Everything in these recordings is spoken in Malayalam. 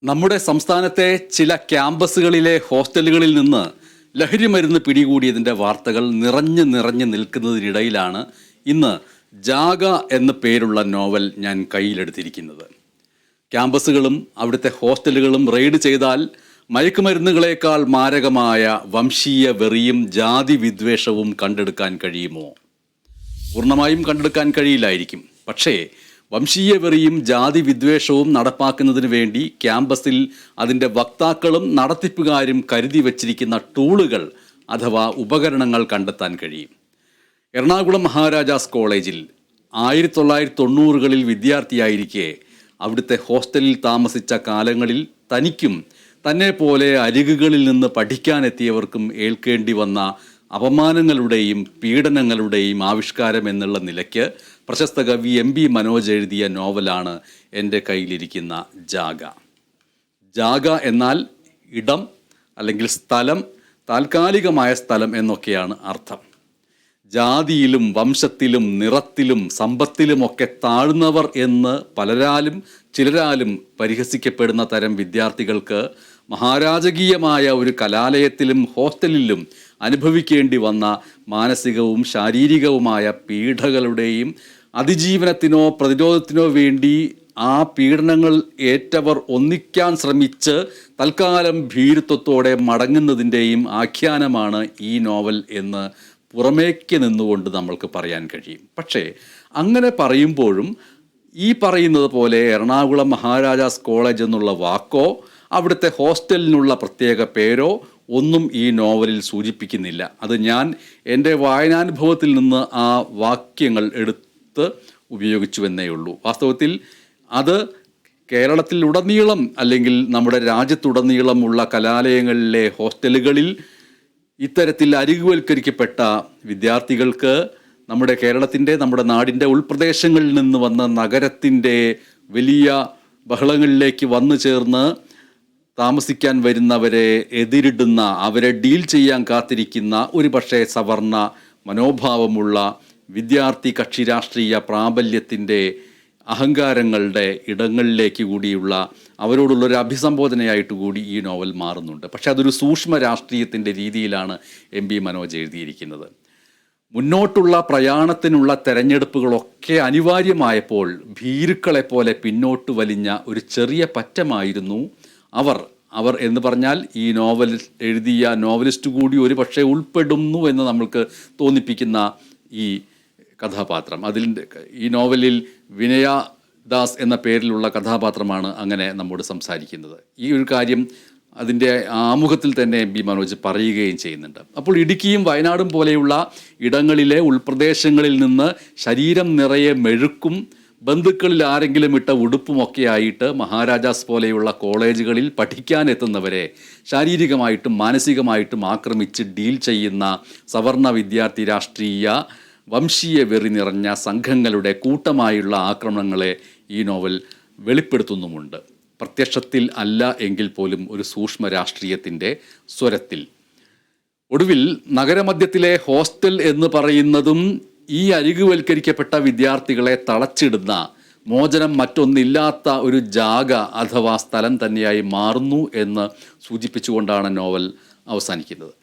നമ്മുടെ സംസ്ഥാനത്തെ ചില ക്യാമ്പസുകളിലെ ഹോസ്റ്റലുകളിൽ നിന്ന് ലഹരി മരുന്ന് പിടികൂടിയതിൻ്റെ വാർത്തകൾ നിറഞ്ഞു നിൽക്കുന്നതിനിടയിലാണ് ഇന്ന് ജാഗ എന്ന പേരുള്ള നോവൽ ഞാൻ കയ്യിലെടുത്തിരിക്കുന്നത്. ക്യാമ്പസുകളും അവിടുത്തെ ഹോസ്റ്റലുകളും റെയ്ഡ് ചെയ്താൽ മയക്കുമരുന്നുകളേക്കാൾ മാരകമായ വംശീയ വെറിയും ജാതി വിദ്വേഷവും കണ്ടെടുക്കാൻ കഴിയുമോ? പൂർണ്ണമായും കണ്ടെടുക്കാൻ കഴിയില്ലായിരിക്കും. പക്ഷേ വംശീയ വെറിയും ജാതി വിദ്വേഷവും നടപ്പാക്കുന്നതിന് വേണ്ടി ക്യാമ്പസിൽ അതിൻ്റെ വക്താക്കളും നടത്തിപ്പുകാരും കരുതി വച്ചിരിക്കുന്ന ടൂളുകൾ അഥവാ ഉപകരണങ്ങൾ കണ്ടെത്താൻ കഴിയും. എറണാകുളം മഹാരാജാസ് കോളേജിൽ 1990കളിൽ വിദ്യാർത്ഥിയായിരിക്കെ അവിടുത്തെ ഹോസ്റ്റലിൽ താമസിച്ച കാലങ്ങളിൽ തനിക്കും തന്നെ പോലെ അരികുകളിൽ നിന്ന് പഠിക്കാനെത്തിയവർക്കും ഏൽക്കേണ്ടി വന്ന അപമാനങ്ങളുടെയും പീഡനങ്ങളുടെയും ആവിഷ്കാരം എന്നുള്ള നിലയ്ക്ക് പ്രശസ്ത കവി MB മനോജ് എഴുതിയ നോവലാണ് എൻ്റെ കയ്യിലിരിക്കുന്ന ജാഗ. ജാഗ എന്നാൽ ഇടം അല്ലെങ്കിൽ സ്ഥലം, താൽക്കാലികമായ സ്ഥലം എന്നൊക്കെയാണ് അർത്ഥം. ജാതിയിലും വംശത്തിലും നിറത്തിലും സമ്പത്തിലുമൊക്കെ താഴ്ന്നവർ എന്ന് പലരാലും ചിലരാലും പരിഹസിക്കപ്പെടുന്ന തരം വിദ്യാർത്ഥികൾക്ക് മഹാരാജകീയമായ ഒരു കലാലയത്തിലും ഹോസ്റ്റലിലും അനുഭവിക്കേണ്ടി വന്ന മാനസികവും ശാരീരികവുമായ പീഡകളുടെയും അതിജീവനത്തിനോ പ്രതിരോധത്തിനോ വേണ്ടി ആ പീഡനങ്ങൾ ഏറ്റവർ ഒന്നിക്കാൻ ശ്രമിച്ച് തൽക്കാലം ഭീരുത്വത്തോടെ മടങ്ങുന്നതിൻ്റെയും ആഖ്യാനമാണ് ഈ നോവൽ എന്ന് പുറമേക്ക് നിന്നുകൊണ്ട് നമ്മൾക്ക് പറയാൻ കഴിയും. പക്ഷേ അങ്ങനെ പറയുമ്പോഴും ഈ പറയുന്നത് പോലെ എറണാകുളം മഹാരാജാസ് കോളേജ് എന്നുള്ള വാക്കോ അവിടുത്തെ ഹോസ്റ്റലിനുള്ള പ്രത്യേക പേരോ ഒന്നും ഈ നോവലിൽ സൂചിപ്പിക്കുന്നില്ല. അത് ഞാൻ എൻ്റെ വായനാനുഭവത്തിൽ നിന്ന് ആ വാക്യങ്ങൾ എടുത്ത് ഉപയോഗിച്ചുവെന്നേ ഉള്ളൂ. വാസ്തവത്തിൽ അത് കേരളത്തിലുടനീളം അല്ലെങ്കിൽ നമ്മുടെ രാജ്യത്തുടനീളമുള്ള കലാലയങ്ങളിലെ ഹോസ്റ്റലുകളിൽ ഇത്തരത്തിൽ അരികുവൽക്കരിക്കപ്പെട്ട വിദ്യാർത്ഥികൾക്ക് നമ്മുടെ കേരളത്തിൻ്റെ നമ്മുടെ നാടിൻ്റെ ഉൾപ്രദേശങ്ങളിൽ നിന്ന് വന്ന നഗരത്തിൻ്റെ വലിയ ബഹളങ്ങളിലേക്ക് വന്നു ചേർന്ന് താമസിക്കാൻ വരുന്നവരെ എതിരിടുന്ന, അവരെ ഡീൽ ചെയ്യാൻ കാത്തിരിക്കുന്ന ഒരു പക്ഷേ സവർണ മനോഭാവമുള്ള വിദ്യാർത്ഥി കക്ഷി രാഷ്ട്രീയ പ്രാബല്യത്തിൻ്റെ അഹങ്കാരങ്ങളുടെ ഇടങ്ങളിലേക്ക് കൂടിയുള്ള അവരോടുള്ളൊരു അഭിസംബോധനയായിട്ട് കൂടി ഈ നോവൽ മാറുന്നുണ്ട്. പക്ഷെ അതൊരു സൂക്ഷ്മ രാഷ്ട്രീയത്തിൻ്റെ രീതിയിലാണ് MB മനോജ് എഴുതിയിരിക്കുന്നത്. മുന്നോട്ടുള്ള പ്രയാണത്തിനുള്ള തെരഞ്ഞെടുപ്പുകളൊക്കെ അനിവാര്യമായപ്പോൾ ഭീരുക്കളെപ്പോലെ പിന്നോട്ട് വലിഞ്ഞ ഒരു ചെറിയ പറ്റമായിരുന്നു അവർ എന്ന് പറഞ്ഞാൽ ഈ നോവൽ എഴുതിയ നോവലിസ്റ്റ് കൂടി ഒരു പക്ഷേ ഉൾപ്പെടുന്നു എന്ന് നമ്മൾക്ക് തോന്നിപ്പിക്കുന്ന ഈ കഥാപാത്രം. ഈ നോവലിൽ വിനയ ദാസ് എന്ന പേരിലുള്ള കഥാപാത്രമാണ് അങ്ങനെ നമ്മോട് സംസാരിക്കുന്നത്. ഈ ഒരു കാര്യം അതിൻ്റെ ആമുഖത്തിൽ തന്നെ MB മനോജ് പറയുകയും ചെയ്യുന്നുണ്ട്. അപ്പോൾ ഇടുക്കിയും വയനാടും പോലെയുള്ള ഇടങ്ങളിലെ ഉൾപ്രദേശങ്ങളിൽ നിന്ന് ശരീരം നിറയെ മെഴുക്കും ബന്ധുക്കളിൽ ആരെങ്കിലും ഇട്ട ഉടുപ്പുമൊക്കെ ആയിട്ട് മഹാരാജാസ് പോലെയുള്ള കോളേജുകളിൽ പഠിക്കാനെത്തുന്നവരെ ശാരീരികമായിട്ടും മാനസികമായിട്ടും ആക്രമിച്ച് ഡീൽ ചെയ്യുന്ന സവർണ വിദ്യാർത്ഥി രാഷ്ട്രീയ വംശീയ വെറി നിറഞ്ഞ സംഘങ്ങളുടെ കൂട്ടമായുള്ള ആക്രമണങ്ങളെ ഈ നോവൽ വെളിപ്പെടുത്തുന്നുമുണ്ട്. പ്രത്യക്ഷത്തിൽ അല്ല എങ്കിൽ പോലും ഒരു സൂക്ഷ്മ രാഷ്ട്രീയത്തിൻ്റെ സ്വരത്തിൽ. ഒടുവിൽ നഗരമധ്യത്തിലെ ഹോസ്റ്റൽ എന്ന് പറയുന്നതും ഈ അരികുവൽക്കരിക്കപ്പെട്ട വിദ്യാർത്ഥികളെ തളച്ചിടുന്ന, മോചനം മറ്റൊന്നില്ലാത്ത ഒരു ജാഗ അഥവാ സ്ഥലം തന്നെയായി മാറുന്നു എന്ന് സൂചിപ്പിച്ചുകൊണ്ടാണ് നോവൽ അവസാനിക്കുന്നത്.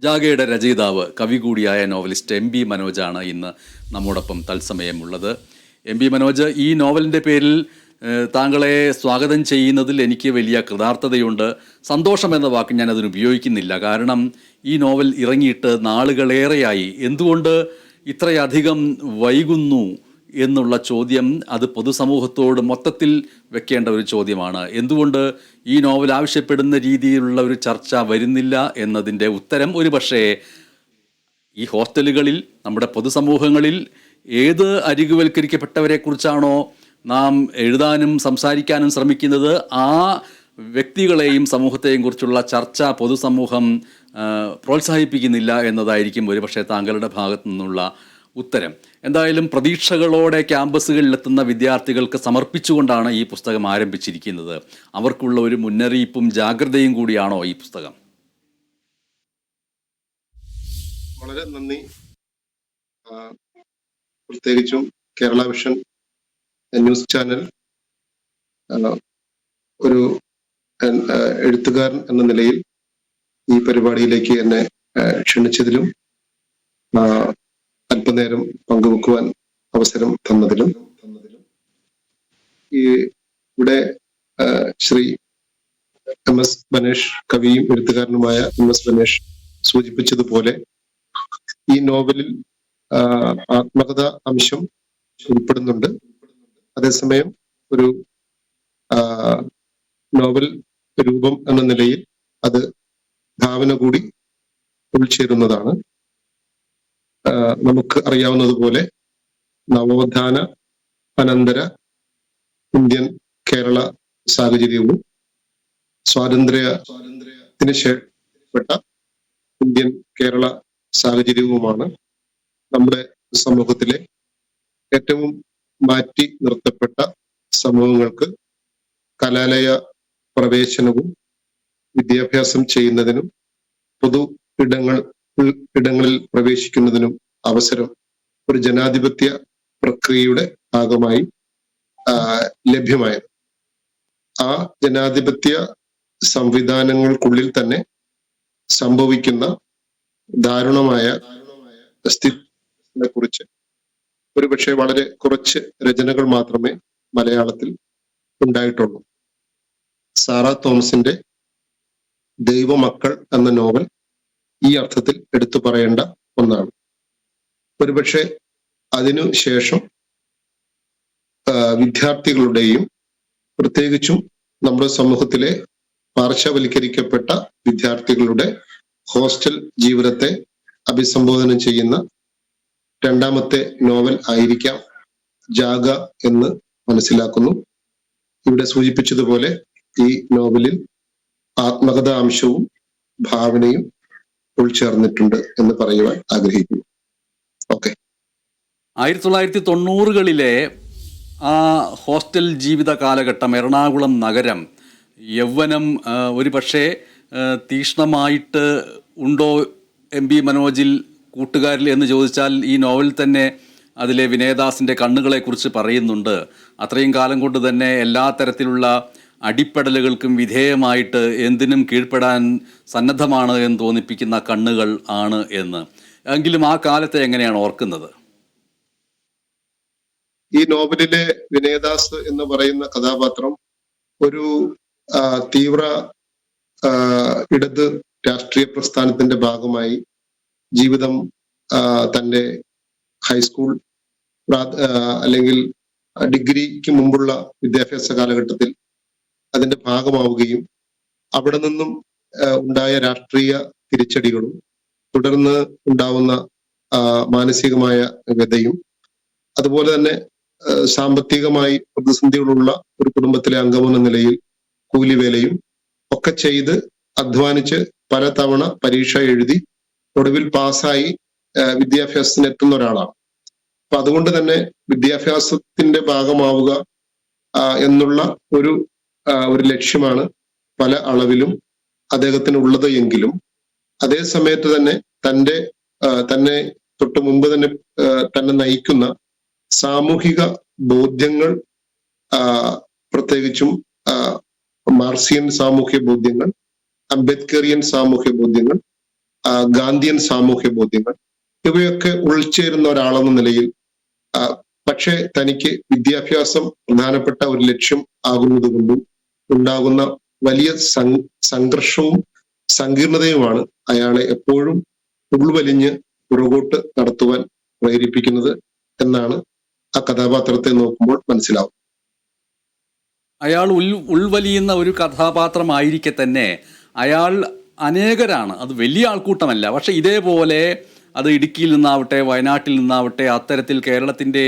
ജാഗയുടെ രചയിതാവ് കവി കൂടിയായ നോവലിസ്റ്റ് MB മനോജാണ് ഇന്ന് നമ്മോടൊപ്പം തത്സമയമുള്ളത്. MB മനോജ്, ഈ നോവലിൻ്റെ പേരിൽ താങ്കളെ സ്വാഗതം ചെയ്യുന്നതിൽ എനിക്ക് വലിയ കൃതാർത്ഥതയുണ്ട്. സന്തോഷം എന്ന വാക്ക് ഞാൻ അതിന് ഉപയോഗിക്കുന്നില്ല. കാരണം ഈ നോവൽ ഇറങ്ങിയിട്ട് നാളുകളേറെയായി. എന്തുകൊണ്ട് ഇത്രയധികം വൈകുന്നു എന്നുള്ള ചോദ്യം അത് പൊതുസമൂഹത്തോട് മൊത്തത്തിൽ വെക്കേണ്ട ഒരു ചോദ്യമാണ്. എന്തുകൊണ്ട് ഈ നോവൽ ആവശ്യപ്പെടുന്ന രീതിയിലുള്ള ഒരു ചർച്ച വരുന്നില്ല എന്നതിൻ്റെ ഉത്തരം ഒരു പക്ഷേ ഈ ഹോസ്റ്റലുകളിൽ നമ്മുടെ പൊതുസമൂഹങ്ങളിൽ ഏത് അരികുവൽക്കരിക്കപ്പെട്ടവരെക്കുറിച്ചാണോ നാം എഴുതാനും സംസാരിക്കാനും ശ്രമിക്കുന്നത് ആ വ്യക്തികളെയും സമൂഹത്തെയും കുറിച്ചുള്ള ചർച്ച പൊതുസമൂഹം പ്രോത്സാഹിപ്പിക്കുന്നില്ല എന്നതായിരിക്കും ഒരുപക്ഷെ താങ്കളുടെ ഭാഗത്തു നിന്നുള്ള ഉത്തരം. എന്തായാലും പ്രതീക്ഷകളോടെ ക്യാമ്പസുകളിലെത്തുന്ന വിദ്യാർത്ഥികൾക്ക് സമർപ്പിച്ചുകൊണ്ടാണ് ഈ പുസ്തകം ആരംഭിച്ചിരിക്കുന്നത്. അവർക്കുള്ള ഒരു മുന്നറിയിപ്പും ജാഗ്രതയും കൂടിയാണോ ഈ പുസ്തകം? വളരെ നന്ദി. പ്രത്യേകിച്ചും കേരള വിഷൻ ന്യൂസ് ചാനൽ ഒരു എഴുത്തുകാരൻ എന്ന നിലയിൽ ഈ പരിപാടിയിലേക്ക് എന്നെ ക്ഷണിച്ചതിലും അല്പനേരം പങ്കുവെക്കുവാൻ അവസരം തന്നതിലും ഈ ഇവിടെ ശ്രീ MS ബനേഷ്, കവിയും എഴുത്തുകാരനുമായ MS ബനേഷ് സൂചിപ്പിച്ചതുപോലെ ഈ നോവലിൽ ആത്മകഥ അംശം ഉൾപ്പെടുന്നുണ്ട്. അതേസമയം ഒരു നോവൽ രൂപം എന്ന നിലയിൽ അത് ഭാവന കൂടി ഉൾച്ചേരുന്നതാണ്. നമുക്ക് അറിയാവുന്നതുപോലെ നവോത്ഥാന അനന്തര ഇന്ത്യൻ കേരള സാഹചര്യവും സ്വാതന്ത്ര്യത്തിന് ശേഷപ്പെട്ട ഇന്ത്യൻ കേരള സാഹചര്യവുമാണ് നമ്മുടെ സമൂഹത്തിലെ ഏറ്റവും മാറ്റി നിർത്തപ്പെട്ട സമൂഹങ്ങൾക്ക് കലാലയ പ്രവേശനവും വിദ്യാഭ്യാസം ചെയ്യുന്നതിനും പൊതു ഇടങ്ങളിൽ പ്രവേശിക്കുന്നതിനും അവസരം ഒരു ജനാധിപത്യ പ്രക്രിയയുടെ ഭാഗമായി ലഭ്യമായത്. ആ ജനാധിപത്യ സംവിധാനങ്ങൾക്കുള്ളിൽ തന്നെ സംഭവിക്കുന്ന ദാരുണമായ സ്ഥിതിയെ കുറിച്ച് ഒരുപക്ഷെ വളരെ കുറച്ച് രചനകൾ മാത്രമേ മലയാളത്തിൽ ഉണ്ടായിട്ടുള്ളൂ. സാറാ തോമസിന്റെ ദൈവമക്കൾ എന്ന നോവൽ ഈ അർത്ഥത്തിൽ എടുത്തു പറയേണ്ട ഒന്നാണ്. ഒരുപക്ഷെ അതിനു ശേഷം വിദ്യാർത്ഥികളുടെയും പ്രത്യേകിച്ചും നമ്മുടെ സമൂഹത്തിലെ പാർശ്വവൽക്കരിക്കപ്പെട്ട വിദ്യാർത്ഥികളുടെ ഹോസ്റ്റൽ ജീവിതത്തെ അഭിസംബോധന ചെയ്യുന്ന രണ്ടാമത്തെ നോവൽ ആയിരിക്കാം ജാഗ എന്ന് മനസ്സിലാക്കുന്നു. ഇവിടെ സൂചിപ്പിച്ചതുപോലെ ഈ നോവലിൽ ആത്മകഥാ അംശവും ഭാവനയും ഉൾച്ചേർന്നിട്ടുണ്ട് എന്ന് പറയുവാൻ ആഗ്രഹിക്കുന്നു. ഓക്കെ. 1990കളിലെ ആ ഹോസ്റ്റൽ ജീവിത കാലഘട്ടം, എറണാകുളം നഗരം, യൗവനം ഒരു പക്ഷേ തീക്ഷ്ണമായിട്ട് ഉണ്ടോ MB മനോജിൽ, കൂട്ടുകാരിൽ എന്ന് ചോദിച്ചാൽ ഈ നോവൽ തന്നെ അതിലെ വിനയദാസിൻ്റെ കണ്ണുകളെക്കുറിച്ച് പറയുന്നുണ്ട്. അത്രയും കാലം കൊണ്ട് തന്നെ എല്ലാ തരത്തിലുള്ള അടിപ്പെടലുകൾക്കും വിധേയമായിട്ട് എന്തിനും കീഴ്പ്പെടാൻ സന്നദ്ധമാണ് എന്ന് തോന്നിപ്പിക്കുന്ന കണ്ണുകൾ ആണ് എന്ന്. എങ്കിലും ആ കാലത്തെ എങ്ങനെയാണ് ഓർക്കുന്നത്? ഈ നോവലിലെ വിനയദാസ് എന്ന് പറയുന്ന കഥാപാത്രം ഒരു തീവ്ര ഇടത് രാഷ്ട്രീയ പ്രസ്ഥാനത്തിന്റെ ഭാഗമായി ജീവിതം തന്റെ ഹൈസ്കൂൾ അല്ലെങ്കിൽ ഡിഗ്രിക്ക് മുമ്പുള്ള വിദ്യാഭ്യാസ കാലഘട്ടത്തിൽ അതിന്റെ ഭാഗമാവുകയും അവിടെ നിന്നും ഉണ്ടായ രാഷ്ട്രീയ തിരിച്ചടികളും തുടർന്ന് ഉണ്ടാവുന്ന മാനസികമായ വ്യതയും അതുപോലെ തന്നെ സാമ്പത്തികമായി പ്രതിസന്ധികളുള്ള ഒരു കുടുംബത്തിലെ അംഗമെന്ന നിലയിൽ കൂലിവേലയും ഒക്കെ ചെയ്ത് അധ്വാനിച്ച് പലതവണ പരീക്ഷ എഴുതി ഒടുവിൽ പാസ്സായി വിദ്യാഭ്യാസത്തിന് എത്തുന്ന ഒരാളാണ്. അപ്പൊ അതുകൊണ്ട് തന്നെ വിദ്യാഭ്യാസത്തിന്റെ ഭാഗമാവുക എന്നുള്ള ഒരു ലക്ഷ്യമാണ് പല അളവിലും അദ്ദേഹത്തിന് ഉള്ളത് എങ്കിലും അതേ സമയത്ത് തന്നെ തന്നെ തൊട്ട് മുമ്പ് തന്നെ തന്നെ നയിക്കുന്ന സാമൂഹിക ബോധ്യങ്ങൾ, പ്രത്യേകിച്ചും മാർക്സിയൻ സാമൂഹ്യ ബോധ്യങ്ങൾ, അംബേദ്കറിയൻ സാമൂഹ്യ ബോധ്യങ്ങൾ, ഗാന്ധിയൻ സാമൂഹ്യ ബോധ്യങ്ങൾ, ഇവയൊക്കെ ഉൾച്ചേരുന്ന ഒരാളെന്ന നിലയിൽ പക്ഷെ തനിക്ക് വിദ്യാഭ്യാസം പ്രധാനപ്പെട്ട ഒരു ലക്ഷ്യം ആകുന്നത് കൊണ്ടും ഉണ്ടാകുന്ന വലിയ സംഘർഷവും സങ്കീർണതയുമാണ് അയാളെ എപ്പോഴും ഉൾവലിഞ്ഞ് പുറകോട്ട് നടത്തുവാൻ പ്രേരിപ്പിക്കുന്നത് എന്നാണ് ആ കഥാപാത്രത്തെ നോക്കുമ്പോൾ മനസ്സിലാവും. അയാൾ ഉൾവലിയുന്ന ഒരു കഥാപാത്രമായിരിക്കെ തന്നെ അയാൾ അനേകരാണ്, അത് വലിയ ആൾക്കൂട്ടമല്ല. പക്ഷെ ഇതേപോലെ അത് ഇടുക്കിയിൽ നിന്നാവട്ടെ വയനാട്ടിൽ നിന്നാവട്ടെ അത്തരത്തിൽ കേരളത്തിൻ്റെ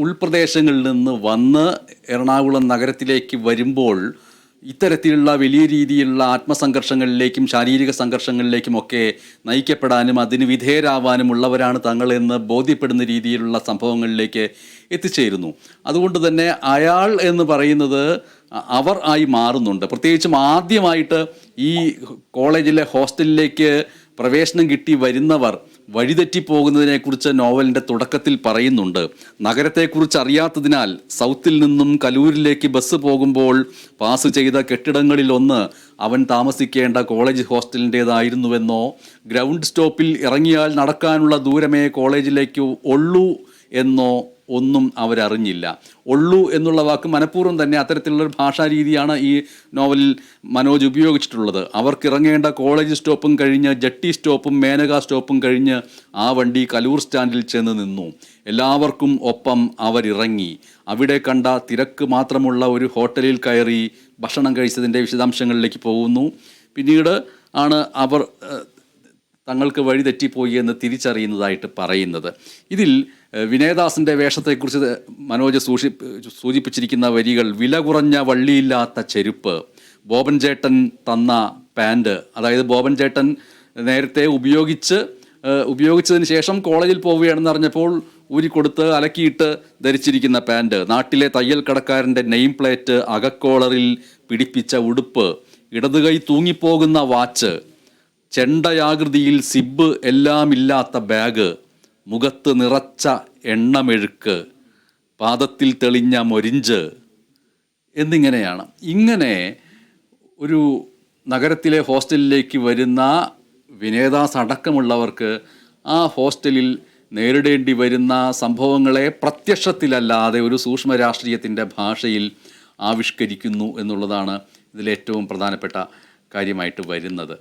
ഉൾപ്രദേശങ്ങളിൽ നിന്ന് വന്ന് എറണാകുളം നഗരത്തിലേക്ക് വരുമ്പോൾ ഇത്തരത്തിലുള്ള വലിയ രീതിയിലുള്ള ആത്മസംഘർഷങ്ങളിലേക്കും ശാരീരിക സംഘർഷങ്ങളിലേക്കുമൊക്കെ നയിക്കപ്പെടാനും അതിന് വിധേയരാവാനുമുള്ളവരാണ് തങ്ങളെന്ന് ബോധ്യപ്പെടുന്ന രീതിയിലുള്ള സംഭവങ്ങളിലേക്ക് എത്തിച്ചേരുന്നു. അതുകൊണ്ട് തന്നെ അയാൾ എന്ന് പറയുന്നത് അവർ ആയി മാറുന്നുണ്ട്. പ്രത്യേകിച്ചും ആദ്യമായിട്ട് ഈ കോളേജിലെ ഹോസ്റ്റലിലേക്ക് പ്രവേശനം കിട്ടി വരുന്നവർ വഴിതെറ്റിപ്പോകുന്നതിനെക്കുറിച്ച് നോവലിൻ്റെ തുടക്കത്തിൽ പറയുന്നുണ്ട്. നഗരത്തെക്കുറിച്ച് അറിയാത്തതിനാൽ സൗത്തിൽ നിന്നും കലൂരിലേക്ക് ബസ് പോകുമ്പോൾ പാസ് ചെയ്ത കെട്ടിടങ്ങളിലൊന്ന് അവൻ താമസിക്കേണ്ട കോളേജ് ഹോസ്റ്റലിൻ്റേതായിരുന്നുവെന്നോ ഗ്രൗണ്ട് സ്റ്റോപ്പിൽ ഇറങ്ങിയാൽ നടക്കാനുള്ള ദൂരമേ കോളേജിലേക്ക് ഉള്ളൂ എന്നോ ഒന്നും അവരറിഞ്ഞില്ല. ഉള്ളൂ എന്നുള്ള വാക്ക് മനഃപൂർവ്വം തന്നെ അത്തരത്തിലുള്ളൊരു ഭാഷാ രീതിയാണ് ഈ നോവലിൽ മനോജ് ഉപയോഗിച്ചിട്ടുള്ളത്. അവർക്കിറങ്ങേണ്ട കോളേജ് സ്റ്റോപ്പും കഴിഞ്ഞ് ജട്ടി സ്റ്റോപ്പും മേനക സ്റ്റോപ്പും കഴിഞ്ഞ് ആ വണ്ടി കലൂർ സ്റ്റാൻഡിൽ ചെന്ന് നിന്നു. എല്ലാവർക്കും ഒപ്പം അവരിറങ്ങി. അവിടെ കണ്ട തിരക്ക് മാത്രമുള്ള ഒരു ഹോട്ടലിൽ കയറി ഭക്ഷണം കഴിച്ചതിൻ്റെ വിശദാംശങ്ങളിലേക്ക് പോകുന്നു. പിന്നീട് ആണ് അവർ തങ്ങൾക്ക് വഴി തെറ്റിപ്പോയി എന്ന് തിരിച്ചറിയുന്നതായിട്ട് പറയുന്നത്. ഇതിൽ വിനയദാസിൻ്റെ വേഷത്തെക്കുറിച്ച് മനോജ് സൂചിപ്പിച്ചിരിക്കുന്ന വരികൾ: വില കുറഞ്ഞ വള്ളിയില്ലാത്ത ചെരുപ്പ്, ബോബൻ ചേട്ടൻ തന്ന പാൻറ്. അതായത് ബോബൻ ചേട്ടൻ നേരത്തെ ഉപയോഗിച്ചതിന് ശേഷം കോളേജിൽ പോവുകയാണെന്ന് അറിഞ്ഞപ്പോൾ ഊരിക്കൊടുത്ത് അലക്കിയിട്ട് ധരിച്ചിരിക്കുന്ന പാൻറ്, നാട്ടിലെ തയ്യൽ കടക്കാരൻ്റെ നെയിം പ്ലേറ്റ്, അകക്കോളറിൽ പിടിപ്പിച്ച ഉടുപ്പ്, ഇടതുകൈ തൂങ്ങിപ്പോകുന്ന വാച്ച്, ചെണ്ടയാകൃതിയിൽ സിബ് എല്ലാമില്ലാത്ത ബാഗ്, മുഖത്ത് നിറച്ച എണ്ണമെഴുക്ക്, പാദത്തിൽ തെളിഞ്ഞ മൊരിഞ്ച് എന്നിങ്ങനെയാണ്. ഇങ്ങനെ ഒരു നഗരത്തിലെ ഹോസ്റ്റലിലേക്ക് വരുന്ന വിനയദാസ് അടക്കമുള്ളവർക്ക് ആ ഹോസ്റ്റലിൽ നേരിടേണ്ടി വരുന്ന സംഭവങ്ങളെ പ്രത്യക്ഷത്തിലല്ലാതെ ഒരു സൂക്ഷ്മ രാഷ്ട്രീയത്തിൻ്റെ ഭാഷയിൽ ആവിഷ്കരിക്കുന്നു എന്നുള്ളതാണ് ഇതിലേറ്റവും പ്രധാനപ്പെട്ട കാര്യമായിട്ട് വരുന്നത്.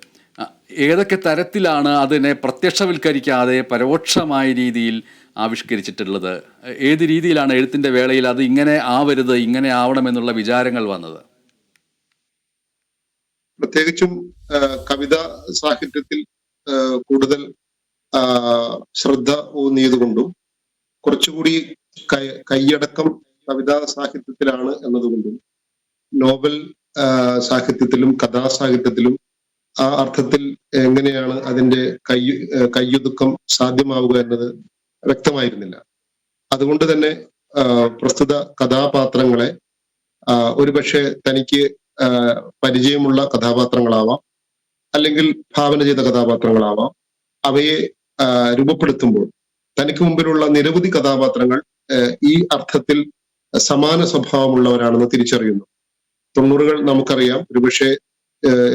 ഏതൊക്കെ തരത്തിലാണ് അതിനെ പ്രത്യക്ഷവൽക്കരിക്കാതെ പരോക്ഷമായ രീതിയിൽ ആവിഷ്കരിച്ചിട്ടുള്ളത്? ഏത് രീതിയിലാണ് എഴുത്തിൻ്റെ വേളയിൽ അത് ഇങ്ങനെ ആവരുത്, ഇങ്ങനെ ആവണമെന്നുള്ള വിചാരങ്ങൾ വന്നത്? പ്രത്യേകിച്ചും കവിതാ സാഹിത്യത്തിൽ കൂടുതൽ ശ്രദ്ധ ഊന്നിയതുകൊണ്ടും കുറച്ചുകൂടി കൈയടക്കം കവിതാ സാഹിത്യത്തിലാണ് എന്നതുകൊണ്ടും നോവൽ സാഹിത്യത്തിലും കഥാസാഹിത്യത്തിലും ആ അർത്ഥത്തിൽ എങ്ങനെയാണ് അതിന്റെ കയ്യൊതുക്കം സാധ്യമാവുക എന്നത് വ്യക്തമായിരുന്നില്ല. അതുകൊണ്ട് തന്നെ പ്രസ്തുത കഥാപാത്രങ്ങളെ ഒരുപക്ഷെ തനിക്ക് പരിചയമുള്ള കഥാപാത്രങ്ങളാവാം, അല്ലെങ്കിൽ ഭാവന ചെയ്ത കഥാപാത്രങ്ങളാവാം. അവയെ രൂപപ്പെടുത്തുമ്പോൾ തനിക്ക് മുമ്പിലുള്ള നിരവധി കഥാപാത്രങ്ങൾ ഈ അർത്ഥത്തിൽ സമാന സ്വഭാവമുള്ളവരാണെന്ന് തിരിച്ചറിയുന്നു. 90-കൾ നമുക്കറിയാം. ഒരുപക്ഷെ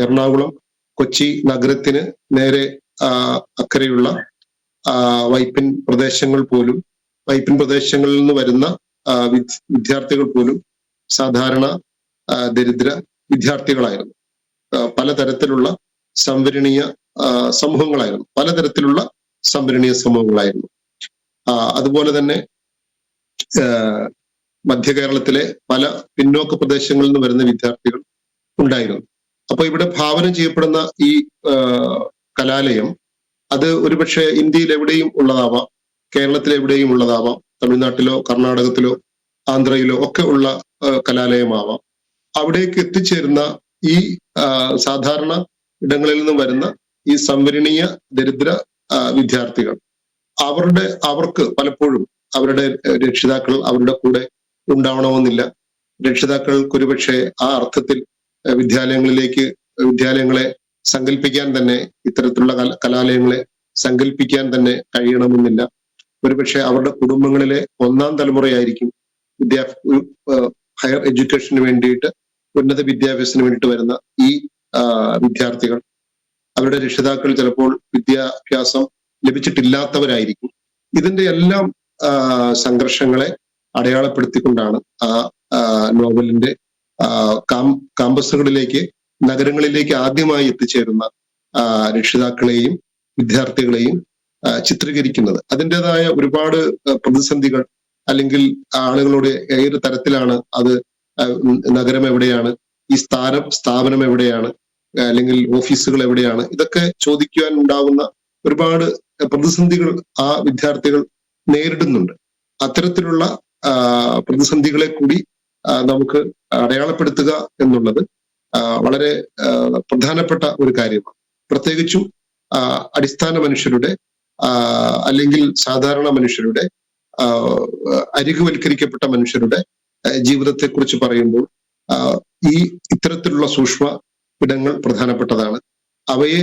എറണാകുളം കൊച്ചി നഗരത്തിന് നേരെ അക്കരെയുള്ള വൈപ്പിൻ പ്രദേശങ്ങൾ പോലും, വൈപ്പിൻ പ്രദേശങ്ങളിൽ നിന്ന് വരുന്ന വിദ്യാർത്ഥികൾ പോലും സാധാരണ ദരിദ്ര വിദ്യാർത്ഥികളായിരുന്നു. പലതരത്തിലുള്ള സംവരണീയ സമൂഹങ്ങളായിരുന്നു. പലതരത്തിലുള്ള സംവരണീയ സമൂഹങ്ങളായിരുന്നു. അതുപോലെ തന്നെ മധ്യ കേരളത്തിലെ പല പിന്നോക്ക പ്രദേശങ്ങളിൽ നിന്ന് വരുന്ന വിദ്യാർത്ഥികൾ ഉണ്ടായിരുന്നു. അപ്പൊ ഇവിടെ ഭാവന ചെയ്യപ്പെടുന്ന ഈ കലാലയം അത് ഒരുപക്ഷെ ഇന്ത്യയിൽ എവിടെയും ഉള്ളതാവാം, കേരളത്തിൽ എവിടെയും ഉള്ളതാവാം, തമിഴ്നാട്ടിലോ കർണാടകത്തിലോ ആന്ധ്രയിലോ ഒക്കെ ഉള്ള കലാലയമാവാം. അവിടേക്ക് എത്തിച്ചേരുന്ന ഈ സാധാരണ ഇടങ്ങളിൽ നിന്നും വരുന്ന ഈ സംവരണീയ ദരിദ്ര വിദ്യാർത്ഥികൾ അവർക്ക് പലപ്പോഴും അവരുടെ രക്ഷിതാക്കൾ അവരുടെ കൂടെ ഉണ്ടാവണമെന്നില്ല. രക്ഷിതാക്കൾക്ക് ഒരുപക്ഷെ ആ അർത്ഥത്തിൽ വിദ്യാലയങ്ങളെ സങ്കല്പിക്കാൻ തന്നെ, ഇത്തരത്തിലുള്ള കലാലയങ്ങളെ സങ്കല്പിക്കാൻ തന്നെ കഴിയണമെന്നില്ല. ഒരുപക്ഷെ അവരുടെ കുടുംബങ്ങളിലെ ഒന്നാം തലമുറയായിരിക്കും ഹയർ എഡ്യൂക്കേഷന് വേണ്ടിയിട്ട്, ഉന്നത വിദ്യാഭ്യാസത്തിന് വേണ്ടിയിട്ട് വരുന്ന ഈ വിദ്യാർത്ഥികൾ. അവരുടെ രക്ഷിതാക്കൾ ചിലപ്പോൾ വിദ്യാഭ്യാസം ലഭിച്ചിട്ടില്ലാത്തവരായിരിക്കും. ഇതിന്റെ എല്ലാം സംഘർഷങ്ങളെ അടയാളപ്പെടുത്തിക്കൊണ്ടാണ് ആ നോവലിന്റെ കാമ്പസുകളിലേക്ക്, നഗരങ്ങളിലേക്ക് ആദ്യമായി എത്തിച്ചേരുന്ന രക്ഷിതാക്കളെയും വിദ്യാർത്ഥികളെയും ചിത്രീകരിക്കുന്നത്. അതിൻ്റെതായ ഒരുപാട് പ്രതിസന്ധികൾ, അല്ലെങ്കിൽ ആളുകളോട് ഏത് തരത്തിലാണ് അത്, നഗരം എവിടെയാണ്, ഈ സ്ഥാപനം എവിടെയാണ്, അല്ലെങ്കിൽ ഓഫീസുകൾ എവിടെയാണ്, ഇതൊക്കെ ചോദിക്കുവാൻ ഉണ്ടാകുന്ന ഒരുപാട് പ്രതിസന്ധികൾ ആ വിദ്യാർത്ഥികൾ നേരിടുന്നുണ്ട്. അത്തരത്തിലുള്ള പ്രതിസന്ധികളെ കൂടി നമുക്ക് അടയാളപ്പെടുത്തുക എന്നുള്ളത് വളരെ പ്രധാനപ്പെട്ട ഒരു കാര്യമാണ്. പ്രത്യേകിച്ചും അടിസ്ഥാന മനുഷ്യരുടെ അല്ലെങ്കിൽ സാധാരണ മനുഷ്യരുടെ, അരികുവൽക്കരിക്കപ്പെട്ട മനുഷ്യരുടെ ജീവിതത്തെക്കുറിച്ച് പറയുമ്പോൾ ഈ ഇത്തരത്തിലുള്ള സൂക്ഷ്മ ഇടങ്ങൾ പ്രധാനപ്പെട്ടതാണ്. അവയെ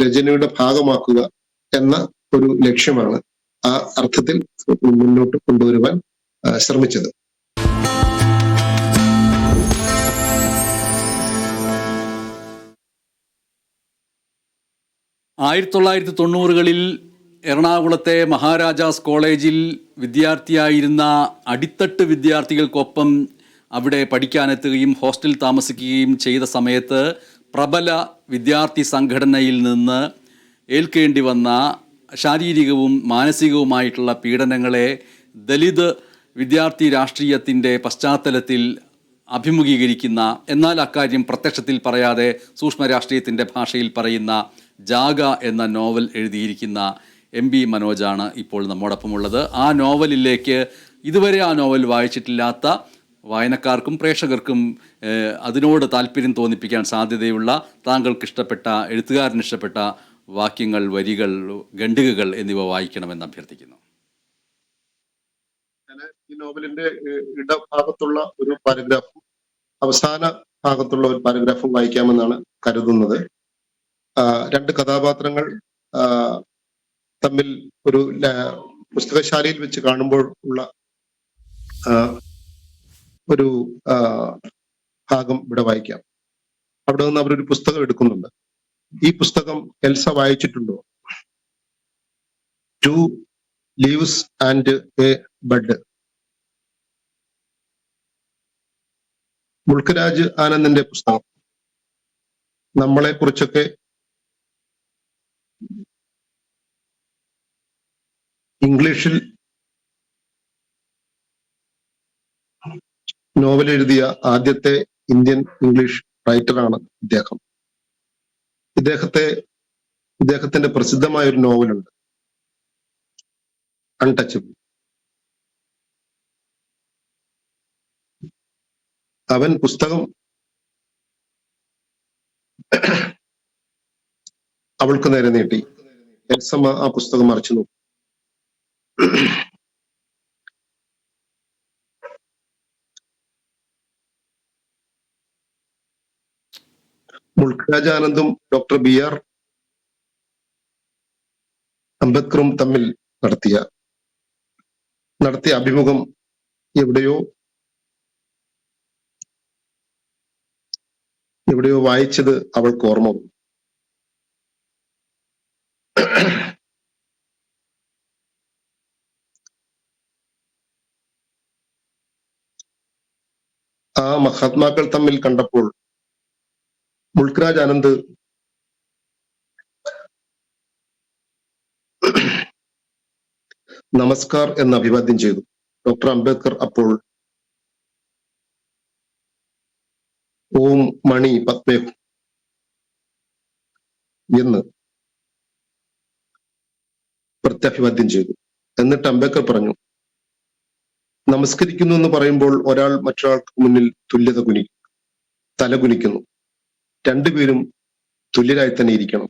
രചനയുടെ ഭാഗമാക്കുക എന്ന ഒരു ലക്ഷ്യമാണ് ആ അർത്ഥത്തിൽ മുന്നോട്ട് കൊണ്ടുവരുവാൻ ശ്രമിച്ചത്. 1990-കളിൽ എറണാകുളത്തെ മഹാരാജാസ് കോളേജിൽ വിദ്യാർത്ഥിയായിരുന്ന അടിത്തട്ട് വിദ്യാർത്ഥികൾക്കൊപ്പം അവിടെ പഠിക്കാനെത്തുകയും ഹോസ്റ്റൽ താമസിക്കുകയും ചെയ്ത സമയത്ത് പ്രബല വിദ്യാർത്ഥി സംഘടനയിൽ നിന്ന് ഏൽക്കേണ്ടി വന്ന ശാരീരികവും മാനസികവുമായിട്ടുള്ള പീഡനങ്ങളെ ദലിത് വിദ്യാർത്ഥി രാഷ്ട്രീയത്തിൻ്റെ പശ്ചാത്തലത്തിൽ അഭിമുഖീകരിക്കുന്ന, എന്നാൽ അക്കാര്യം പ്രത്യക്ഷത്തിൽ പറയാതെ സൂക്ഷ്മ രാഷ്ട്രീയത്തിൻ്റെ ഭാഷയിൽ പറയുന്ന ജാഗ എന്ന നോവൽ എഴുതിയിരിക്കുന്ന എം ബി മനോജാണ് ഇപ്പോൾ നമ്മോടൊപ്പമുള്ളത്. ആ നോവലിലേക്ക് ഇതുവരെ ആ നോവൽ വായിച്ചിട്ടില്ലാത്ത വായനക്കാർക്കും പ്രേക്ഷകർക്കും അതിനോട് താല്പര്യം തോന്നിപ്പിക്കാൻ സാധ്യതയുള്ള താങ്കൾക്ക് ഇഷ്ടപ്പെട്ട, എഴുത്തുകാരന് ഇഷ്ടപ്പെട്ട വാക്യങ്ങൾ, വരികൾ, ഖണ്ഡികകൾ എന്നിവ വായിക്കണമെന്ന് അഭ്യർത്ഥിക്കുന്നു. ഈ നോവലിന്റെ ഇടഭാഗത്തുള്ള ഒരു പാരഗ്രാഫും അവസാന ഭാഗത്തുള്ള ഒരു പാരഗ്രാഫും വായിക്കാമെന്നാണ് കരുതുന്നത്. രണ്ട് കഥാപാത്രങ്ങൾ തമ്മിൽ ഒരു പുസ്തകശാലയിൽ വെച്ച് കാണുമ്പോൾ ഉള്ള ഒരു ഭാഗം ഇവിടെ വായിക്കാം. അവിടെ നിന്ന് അവരൊരു പുസ്തകം എടുക്കുന്നുണ്ട്. ഈ പുസ്തകം എൽസ വായിച്ചിട്ടുണ്ടോ? 2 leaves and a bud. Mulk Raj ആനന്ദിന്റെ പുസ്തകം. നമ്മളെ കുറിച്ചൊക്കെ ഇംഗ്ലീഷിൽ നോവൽ എഴുതിയ ആദ്യത്തെ ഇന്ത്യൻ ഇംഗ്ലീഷ് റൈറ്ററാണ് ഇദ്ദേഹം. ഇദ്ദേഹത്തിന്റെ പ്രസിദ്ധമായ ഒരു നോവലുണ്ട്, അൺടച്ചബിൾ. അവൻ പുസ്തകം അവൾക്ക് നേരെ നീട്ടി. എൽസമ്മ ആ പുസ്തകം മറിച്ചു നോക്കി. മുൾക്കരാജ് ആനന്ദും ഡോക്ടർ BR അംബേദ്കറും തമ്മിൽ നടത്തിയ അഭിമുഖം എവിടെയോ വായിച്ചത് അവൾക്ക് ഓർമ്മ വന്നു. ആ മഹാത്മാക്കൾ തമ്മിൽ കണ്ടപ്പോൾ മുൾക്കരാജ് ആനന്ദ് നമസ്കാർ എന്ന് അഭിവാദ്യം ചെയ്തു. ഡോക്ടർ അംബേദ്കർ അപ്പോൾ ഓം മണി പത്മേ എന്ന് പ്രത്യഭിവാദ്യം ചെയ്തു. എന്നിട്ട് അംബേദ്കർ പറഞ്ഞു, നമസ്കരിക്കുന്നു എന്ന് പറയുമ്പോൾ ഒരാൾ മറ്റൊരാൾക്ക് മുന്നിൽ തല കുനിക്കുന്നു. രണ്ടുപേരും തുല്യരായി തന്നെ ഇരിക്കണം.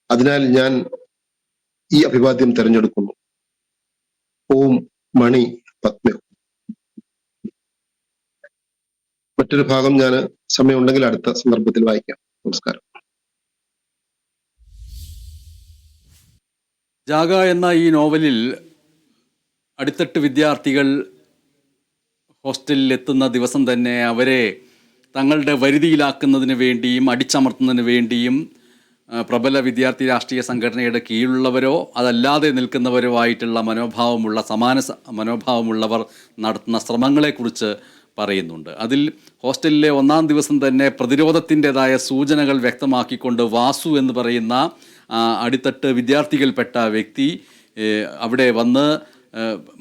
അതിനാൽ ഞാൻ ഈ അഭിവാദ്യം തിരഞ്ഞെടുക്കുന്നു. ഓം മണി പത്മേ. മറ്റൊരു ഭാഗം ഞാൻ സമയമുണ്ടെങ്കിൽ അടുത്ത സന്ദർഭത്തിൽ വായിക്കാം. നമസ്കാരം. ജാഗ എന്ന ഈ നോവലിൽ അടിത്തട്ട് വിദ്യാർത്ഥികൾ ഹോസ്റ്റലിൽ എത്തുന്ന ദിവസം തന്നെ അവരെ തങ്ങളുടെ വരുതിയിലാക്കുന്നതിന് വേണ്ടിയും അടിച്ചമർത്തുന്നതിന് വേണ്ടിയും പ്രബല വിദ്യാർത്ഥി രാഷ്ട്രീയ സംഘടനയുടെ കീഴിലുള്ളവരോ അതല്ലാതെ നിൽക്കുന്നവരോ ആയിട്ടുള്ള സമാന മനോഭാവമുള്ളവർ നടത്തുന്ന ശ്രമങ്ങളെക്കുറിച്ച് പറയുന്നുണ്ട്. അതിൽ ഹോസ്റ്റലിലെ 1-ാം ദിവസം തന്നെ പ്രതിരോധത്തിൻ്റെതായ സൂചനകൾ വ്യക്തമാക്കിക്കൊണ്ട് വാസു എന്ന് പറയുന്ന അടിത്തട്ട് വിദ്യാർത്ഥികൾപ്പെട്ട വ്യക്തി അവിടെ വന്ന്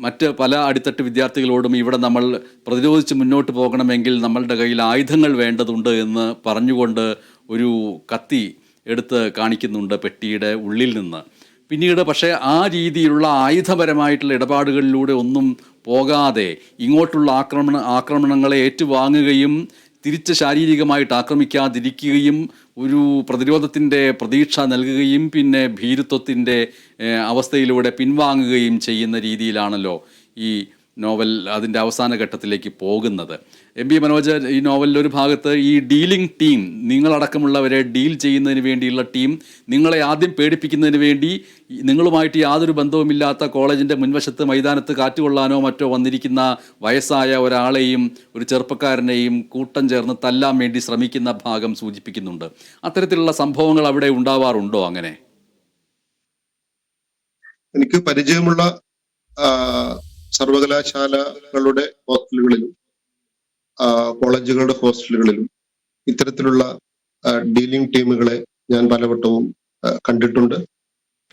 മറ്റ് പല അടിത്തട്ട് വിദ്യാർത്ഥികളോടും ഇവിടെ നമ്മൾ പ്രതിരോധിച്ച് മുന്നോട്ട് പോകണമെങ്കിൽ നമ്മളുടെ കയ്യിൽ ആയുധങ്ങൾ വേണ്ടതുണ്ട് എന്ന് പറഞ്ഞുകൊണ്ട് ഒരു കത്തി എടുത്ത് കാണിക്കുന്നുണ്ട് പെട്ടിയുടെ ഉള്ളിൽ നിന്ന്. പിന്നീട് പക്ഷേ ആ രീതിയിലുള്ള ആയുധപരമായിട്ടുള്ള ഇടപാടുകളിലൂടെ ഒന്നും പോകാതെ ഇങ്ങോട്ടുള്ള ആക്രമണങ്ങളെ ഏറ്റുവാങ്ങുകയും തിരിച്ച് ശാരീരികമായിട്ട് ആക്രമിക്കാതിരിക്കുകയും ഒരു പ്രതിരോധത്തിൻ്റെ പ്രതീക്ഷ നൽകുകയും പിന്നെ ഭീരുത്വത്തിൻ്റെ അവസ്ഥയിലൂടെ പിൻവാങ്ങുകയും ചെയ്യുന്ന രീതിയിലാണല്ലോ ഈ നോവൽ അതിൻ്റെ അവസാന ഘട്ടത്തിലേക്ക് പോകുന്നത്. എം പി മനോജ്, ഈ നോവലിൻ്റെ ഒരു ഭാഗത്ത് ഈ ഡീലിംഗ് ടീം, നിങ്ങളടക്കമുള്ളവരെ ഡീൽ ചെയ്യുന്നതിന് വേണ്ടിയുള്ള ടീം, നിങ്ങളെ ആദ്യം പേടിപ്പിക്കുന്നതിന് വേണ്ടി നിങ്ങളുമായിട്ട് യാതൊരു ബന്ധവുമില്ലാത്ത കോളേജിൻ്റെ മുൻവശത്ത് മൈതാനത്ത് കാറ്റുകൊള്ളാനോ മറ്റോ വന്നിരിക്കുന്ന വയസ്സായ ഒരാളെയും ഒരു ചെറുപ്പക്കാരനെയും കൂട്ടം ചേർന്ന് തല്ലാൻ വേണ്ടി ശ്രമിക്കുന്ന ഭാഗം സൂചിപ്പിക്കുന്നുണ്ട്. അത്തരത്തിലുള്ള സംഭവങ്ങൾ അവിടെ ഉണ്ടാവാറുണ്ടോ? അങ്ങനെ എനിക്ക് പരിചയമുള്ള സർവകലാശാലകളുടെ ഹോസ്റ്റലുകളിലും കോളേജുകളുടെ ഹോസ്റ്റലുകളിലും ഇത്തരത്തിലുള്ള ഡീലിംഗ് ടീമുകളെ ഞാൻ പലവട്ടവും കണ്ടിട്ടുണ്ട്.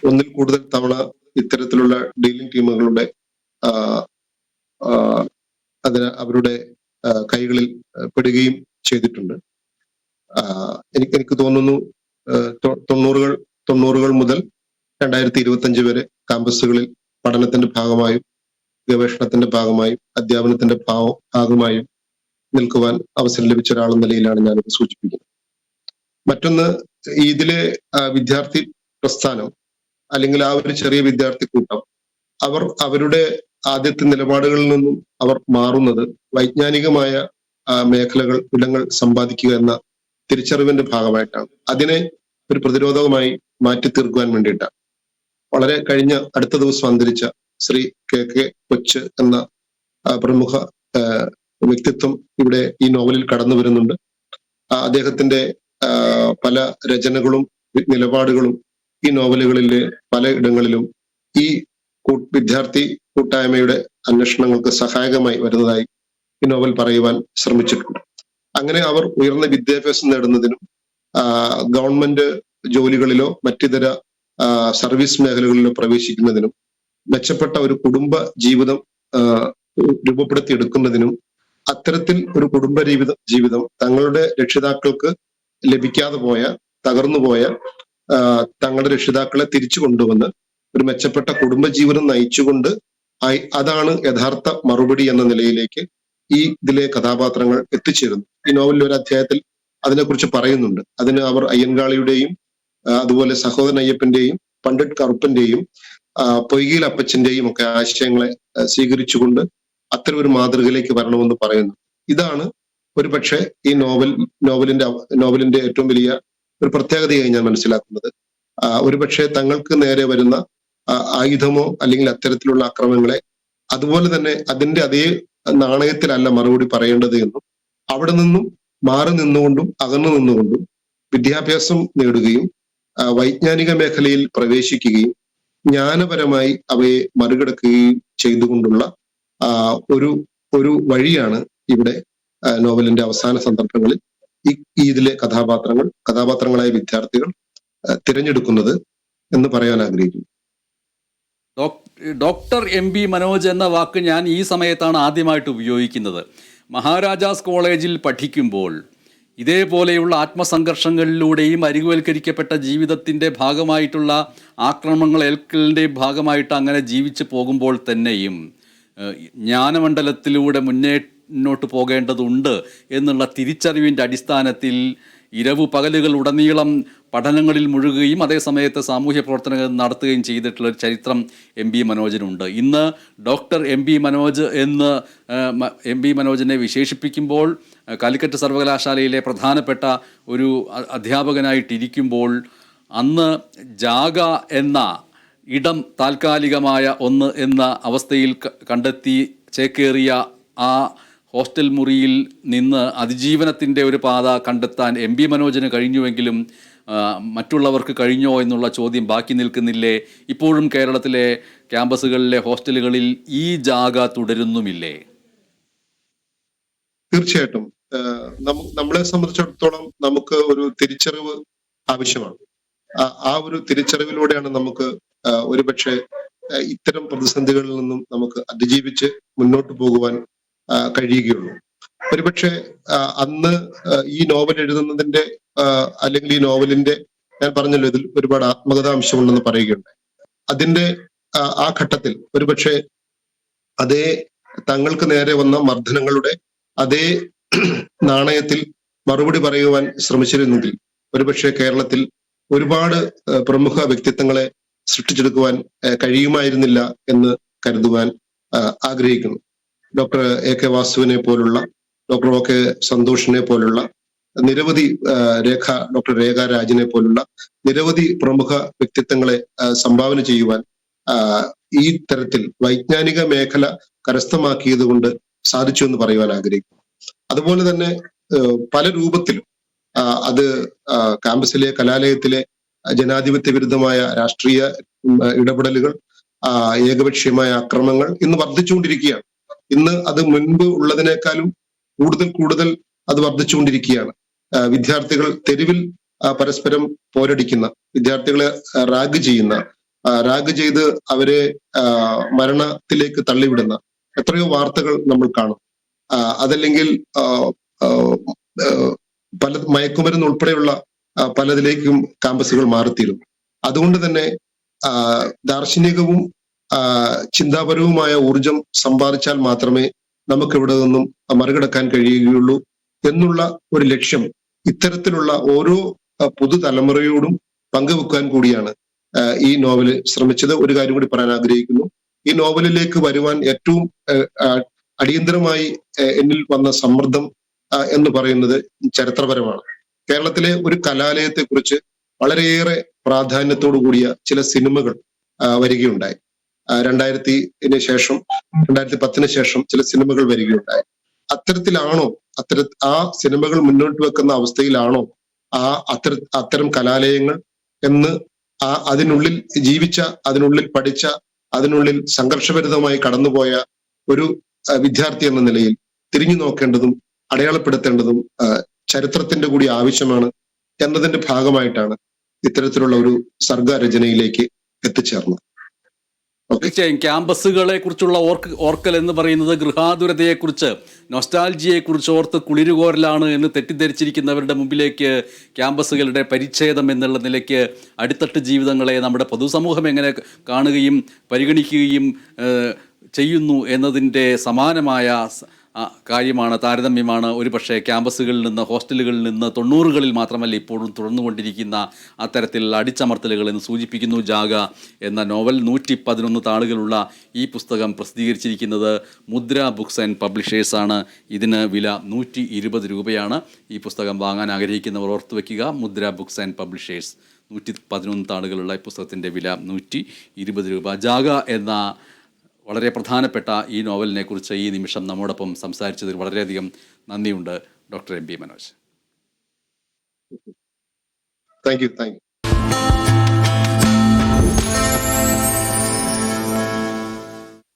ഒന്നിൽ കൂടുതൽ തവണ ഇത്തരത്തിലുള്ള ഡീലിംഗ് ടീമുകളുടെ അവരുടെ കൈകളിൽ പെടുകയും ചെയ്തിട്ടുണ്ട്. എനിക്ക് തോന്നുന്നു 90കൾ മുതൽ 2025 വരെ കാമ്പസുകളിൽ പഠനത്തിന്റെ ഭാഗമായും ഗവേഷണത്തിന്റെ ഭാഗമായും അധ്യാപനത്തിന്റെ ഭാഗമായും നിൽക്കുവാൻ അവസരം ലഭിച്ച ഒരാളെന്ന നിലയിലാണ് ഞാനിത് സൂചിപ്പിക്കുന്നത്. മറ്റൊന്ന്, ഇതിലെ വിദ്യാർത്ഥി പ്രസ്ഥാനം അല്ലെങ്കിൽ ആ ഒരു ചെറിയ വിദ്യാർത്ഥി കൂട്ടം അവരുടെ ആദ്യത്തെ നിലപാടുകളിൽ നിന്നും അവർ മാറുന്നത് വൈജ്ഞാനികമായ മേഖലകൾ ഇടങ്ങൾ സമ്പാദിക്കുക എന്ന തിരിച്ചറിവിന്റെ ഭാഗമായിട്ടാണ്. അതിനെ ഒരു പ്രതിരോധവുമായി മാറ്റി തീർക്കുവാൻ വേണ്ടിയിട്ടാണ്. വളരെ അടുത്ത ദിവസം അന്തരിച്ച ശ്രീ KK കൊച്ച് എന്ന പ്രമുഖ വ്യക്തിത്വം ഇവിടെ ഈ നോവലിൽ കടന്നു വരുന്നുണ്ട്. അദ്ദേഹത്തിന്റെ പല രചനകളും നിലപാടുകളും ഈ നോവലുകളിലെ പല ഇടങ്ങളിലും ഈ വിദ്യാർത്ഥി കൂട്ടായ്മയുടെ അന്വേഷണങ്ങൾക്ക് സഹായകമായി വരുന്നതായി ഈ നോവൽ പറയുവാൻ ശ്രമിച്ചിട്ടുണ്ട്. അങ്ങനെ അവർ ഉയർന്ന വിദ്യാഭ്യാസം നേടുന്നതിനും ഗവൺമെന്റ് ജോലികളിലോ മറ്റിതര സർവീസ് മേഖലകളിലോ പ്രവേശിക്കുന്നതിനും മെച്ചപ്പെട്ട ഒരു കുടുംബ ജീവിതം രൂപപ്പെടുത്തിയെടുക്കുന്നതിനും അത്തരത്തിൽ ഒരു കുടുംബ ജീവിതം തങ്ങളുടെ രക്ഷിതാക്കൾക്ക് ലഭിക്കാതെ പോയ, തകർന്നുപോയ തങ്ങളുടെ രക്ഷിതാക്കളെ തിരിച്ചു കൊണ്ടുവന്ന് ഒരു മെച്ചപ്പെട്ട കുടുംബജീവനം നയിച്ചുകൊണ്ട് അതാണ് യഥാർത്ഥ മറുപടി എന്ന നിലയിലേക്ക് ഇതിലെ കഥാപാത്രങ്ങൾ എത്തിച്ചേരുന്നു. ഈ നോവലിലെ ഒരു അധ്യായത്തിൽ അതിനെക്കുറിച്ച് പറയുന്നുണ്ട്. അതിന് അവർ അയ്യൻകാളിയുടെയും അതുപോലെ സഹോദരൻ അയ്യപ്പന്റെയും പണ്ഡിറ്റ് കറുപ്പന്റെയും പൊയ്കയിൽ അപ്പച്ചന്റെയും ഒക്കെ ആശയങ്ങളെ സ്വീകരിച്ചുകൊണ്ട് അത്തരം ഒരു മാതൃകയിലേക്ക് വരണമെന്ന് പറയുന്നു. ഇതാണ് ഒരുപക്ഷെ ഈ നോവലിന്റെ ഏറ്റവും വലിയ ഒരു പ്രത്യേകതയായി ഞാൻ മനസ്സിലാക്കുന്നത്. ഒരുപക്ഷെ തങ്ങൾക്ക് നേരെ വരുന്ന ആയുധമോ അല്ലെങ്കിൽ അത്തരത്തിലുള്ള അക്രമങ്ങളെ അതുപോലെ തന്നെ അതിന്റെ അതേ നാണയത്തിലല്ല മറുപടി പറയേണ്ടത് എന്നും അവിടെ നിന്നും മാറി നിന്നുകൊണ്ടും അകന്നു നിന്നുകൊണ്ടും വിദ്യാഭ്യാസം നേടുകയും വൈജ്ഞാനിക മേഖലയിൽ പ്രവേശിക്കുകയും ജ്ഞാനപരമായി അവയെ മറികടക്കുകയും ചെയ്തുകൊണ്ടുള്ള ഒരു വഴിയാണ് ഇവിടെ നോവലിന്റെ അവസാന സന്ദർഭങ്ങളിൽ ഇതിലെ കഥാപാത്രങ്ങളായ വിദ്യാർത്ഥികൾ തിരഞ്ഞെടുക്കുന്നത് എന്ന് പറയാൻ ആഗ്രഹിക്കുന്നു. ഡോക്ടർ MB മനോജ് എന്ന വാക്ക് ഞാൻ ഈ സമയത്താണ് ആദ്യമായിട്ട് ഉപയോഗിക്കുന്നത്. മഹാരാജാസ് കോളേജിൽ പഠിക്കുമ്പോൾ ഇതേപോലെയുള്ള ആത്മസംഘർഷങ്ങളിലൂടെയും അരികുവൽക്കരിക്കപ്പെട്ട ജീവിതത്തിൻ്റെ ഭാഗമായിട്ടുള്ള ആക്രമണങ്ങൾ ഏൽക്കലിൻ്റെ ഭാഗമായിട്ട് അങ്ങനെ ജീവിച്ചു പോകുമ്പോൾ തന്നെയും ജ്ഞാനമണ്ഡലത്തിലൂടെ മുന്നോട്ട് പോകേണ്ടതുണ്ട് എന്നുള്ള തിരിച്ചറിവിൻ്റെ അടിസ്ഥാനത്തിൽ ഇരവു പകലുകൾ ഉടനീളം പഠനങ്ങളിൽ മുഴുകുകയും അതേസമയത്ത് സാമൂഹ്യ പ്രവർത്തനങ്ങൾ നടത്തുകയും ചെയ്തിട്ടുള്ള ഒരു ചരിത്രം MB മനോജിനുണ്ട്. ഇന്ന് ഡോക്ടർ MB മനോജ് എന്ന് MB മനോജിനെ വിശേഷിപ്പിക്കുമ്പോൾ കാലിക്കറ്റ് സർവകലാശാലയിലെ പ്രധാനപ്പെട്ട ഒരു അധ്യാപകനായിട്ടിരിക്കുമ്പോൾ അന്ന് ജാഗ എന്ന ഇടം താൽക്കാലികമായ ഒന്ന് എന്ന അവസ്ഥയിൽ കണ്ടെത്തി ചേക്കേറിയ ആ ഹോസ്റ്റൽ മുറിയിൽ നിന്ന് അതിജീവനത്തിൻ്റെ ഒരു പാത കണ്ടെത്താൻ MB മനോജിന് കഴിഞ്ഞുവെങ്കിലും മറ്റുള്ളവർക്ക് കഴിഞ്ഞോ എന്നുള്ള ചോദ്യം ബാക്കി നിൽക്കുന്നില്ലേ? ഇപ്പോഴും കേരളത്തിലെ ക്യാമ്പസുകളിലെ ഹോസ്റ്റലുകളിൽ ഈ ജാഗ തുടരുന്നുമില്ലേ? തീർച്ചയായിട്ടും നമ്മളെ സംബന്ധിച്ചിടത്തോളം നമുക്ക് ഒരു തിരിച്ചറിവ് ആവശ്യമാണ്. ആ ഒരു തിരിച്ചറിവിലൂടെയാണ് നമുക്ക് ഒരുപക്ഷെ ഇത്തരം പ്രതിസന്ധികളിൽ നിന്നും നമുക്ക് അതിജീവിച്ച് മുന്നോട്ട് പോകുവാൻ കഴിയുകയുള്ളൂ. ഒരുപക്ഷെ അന്ന് ഈ നോവൽ എഴുതുന്നതിന്റെ അല്ലെങ്കിൽ ഈ നോവലിന്റെ, ഞാൻ പറഞ്ഞല്ലോ ഇതിൽ ഒരുപാട് ആത്മകഥാംശമുണ്ടെന്ന് പറയുകയുണ്ടായി. അതിന്റെ ആ ഘട്ടത്തിൽ ഒരുപക്ഷെ അതേ തങ്ങൾക്ക് നേരെ വന്ന മർദ്ദനങ്ങളുടെ അതേ നാണയത്തിൽ മറുപടി പറയുവാൻ ശ്രമിച്ചിരുന്നെങ്കിൽ ഒരുപക്ഷെ കേരളത്തിൽ ഒരുപാട് പ്രമുഖ വ്യക്തിത്വങ്ങളെ സൃഷ്ടിച്ചെടുക്കുവാൻ കഴിയുമായിരുന്നില്ല എന്ന് കരുതുവാൻ ആഗ്രഹിക്കുന്നു. ഡോക്ടർ എ കെ വാസുവിനെ പോലുള്ള, ഡോക്ടർ ഒ കെ സന്തോഷിനെ പോലുള്ള നിരവധി ഡോക്ടർ രേഖ രാജിനെ പോലുള്ള നിരവധി പ്രമുഖ വ്യക്തിത്വങ്ങളെ സംഭാവന ചെയ്യുവാൻ ഈ തരത്തിൽ വൈജ്ഞാനിക മേഖല കരസ്ഥമാക്കിയത് കൊണ്ട് സാധിച്ചു എന്ന് പറയുവാൻ ആഗ്രഹിക്കുന്നു. അതുപോലെ തന്നെ പല രൂപത്തിലും അത് ക്യാമ്പസിലെ കലാലയത്തിലെ ജനാധിപത്യ വിരുദ്ധമായ രാഷ്ട്രീയ ഇടപെടലുകൾ, ഏകപക്ഷീയമായ ആക്രമണങ്ങൾ ഇന്ന് വർദ്ധിച്ചുകൊണ്ടിരിക്കുകയാണ്. ഇന്ന് അത് മുൻപ് ഉള്ളതിനേക്കാളും കൂടുതൽ അത് വർദ്ധിച്ചുകൊണ്ടിരിക്കുകയാണ്. വിദ്യാർത്ഥികൾ തെരുവിൽ പരസ്പരം പോരടിക്കുന്ന, വിദ്യാർത്ഥികളെ റാഗ് ചെയ്ത് അവരെ മരണത്തിലേക്ക് തള്ളിവിടുന്ന എത്രയോ വാർത്തകൾ നമ്മൾ കാണും. അതല്ലെങ്കിൽ പല മയക്കുമരുന്ന് ഉൾപ്പെടെയുള്ള പലതിലേക്കും ക്യാമ്പസുകൾ മാറിത്തീരുന്നു. അതുകൊണ്ട് തന്നെ ദാർശനികവും ചിന്താപരവുമായ ഊർജം സമ്പാദിച്ചാൽ മാത്രമേ നമുക്ക് ഇവിടെ നിന്നും മറികടക്കാൻ കഴിയുകയുള്ളൂ എന്നുള്ള ഒരു ലക്ഷ്യം ഇത്തരത്തിലുള്ള ഓരോ പുതുതലമുറയോടും പങ്കുവെക്കാൻ കൂടിയാണ് ഈ നോവല് ശ്രമിച്ചത്. ഒരു കാര്യം കൂടി പറയാൻ ആഗ്രഹിക്കുന്നു. ഈ നോവലിലേക്ക് വരുവാൻ ഏറ്റവും അടിയന്തരമായി എന്നിൽ വന്ന സമ്മർദ്ദം എന്ന് പറയുന്നത് ചരിത്രപരമാണ്. കേരളത്തിലെ ഒരു കലാലയത്തെ കുറിച്ച് വളരെയേറെ പ്രാധാന്യത്തോടു കൂടിയ ചില സിനിമകൾ വരികയുണ്ടായി. 2010 ശേഷം ചില സിനിമകൾ വരികയുണ്ടായി. അത്തരത്തിലാണോ ആ സിനിമകൾ മുന്നോട്ട് വെക്കുന്ന അവസ്ഥയിലാണോ അത്തരം കലാലയങ്ങൾ എന്ന് അതിനുള്ളിൽ ജീവിച്ച, അതിനുള്ളിൽ പഠിച്ച, അതിനുള്ളിൽ സംഘർഷഭരിതമായി കടന്നുപോയ ഒരു വിദ്യാർത്ഥി എന്ന നിലയിൽ തിരിഞ്ഞു നോക്കേണ്ടതും അടയാളപ്പെടുത്തേണ്ടതും ചരിത്രത്തിന്റെ കൂടി ആവശ്യമാണ് എന്നതിന്റെ ഭാഗമായിട്ടാണ് ഇത്തരത്തിലുള്ള ഒരു സർഗരചനയിലേക്ക് എത്തിച്ചേർന്നത്. തീർച്ചയായും ക്യാമ്പസുകളെ കുറിച്ചുള്ള ഓർക്കൽ എന്ന് പറയുന്നത് ഗൃഹാതുരതയെക്കുറിച്ച്, നൊസ്റ്റാൾജിയെക്കുറിച്ച് ഓർത്ത് കുളിരുകോരലാണ് എന്ന് തെറ്റിദ്ധരിച്ചിരിക്കുന്നവരുടെ മുമ്പിലേക്ക് ക്യാമ്പസുകളുടെ പരിച്ഛേദം എന്നുള്ള നിലയ്ക്ക് അടിത്തട്ട് ജീവിതങ്ങളെ നമ്മുടെ പൊതുസമൂഹം എങ്ങനെ കാണുകയും പരിഗണിക്കുകയും ചെയ്യുന്നു എന്നതിൻ്റെ സമാനമായ കാര്യമാണ്, താരതമ്യമാണ് ഒരു പക്ഷേ ക്യാമ്പസുകളിൽ നിന്ന്, ഹോസ്റ്റലുകളിൽ നിന്ന് 90കളിൽ മാത്രമല്ല ഇപ്പോഴും തുടർന്നുകൊണ്ടിരിക്കുന്ന അത്തരത്തിലുള്ള അടിച്ചമർത്തലുകൾ എന്ന് സൂചിപ്പിക്കുന്നു. ജാഗ എന്ന നോവൽ 111 താളുകളുള്ള ഈ പുസ്തകം പ്രസിദ്ധീകരിച്ചിരിക്കുന്നത് മുദ്ര ബുക്സ് ആൻഡ് പബ്ലിഷേഴ്സാണ്. ഇതിന് വില 120 രൂപയാണ്. ഈ പുസ്തകം വാങ്ങാൻ ആഗ്രഹിക്കുന്നവർ ഓർത്തു വയ്ക്കുക, മുദ്ര ബുക്സ് ആൻഡ് പബ്ലിഷേഴ്സ്. 111 താളുകളുള്ള ഈ പുസ്തകത്തിൻ്റെ വില 120 രൂപ. ജാഗ എന്ന വളരെ പ്രധാനപ്പെട്ട ഈ നോവലിനെ കുറിച്ച് ഈ നിമിഷം നമ്മോടൊപ്പം സംസാരിച്ചതിൽ വളരെയധികം നന്ദിയുണ്ട് doctor M P Manoj. Thank you.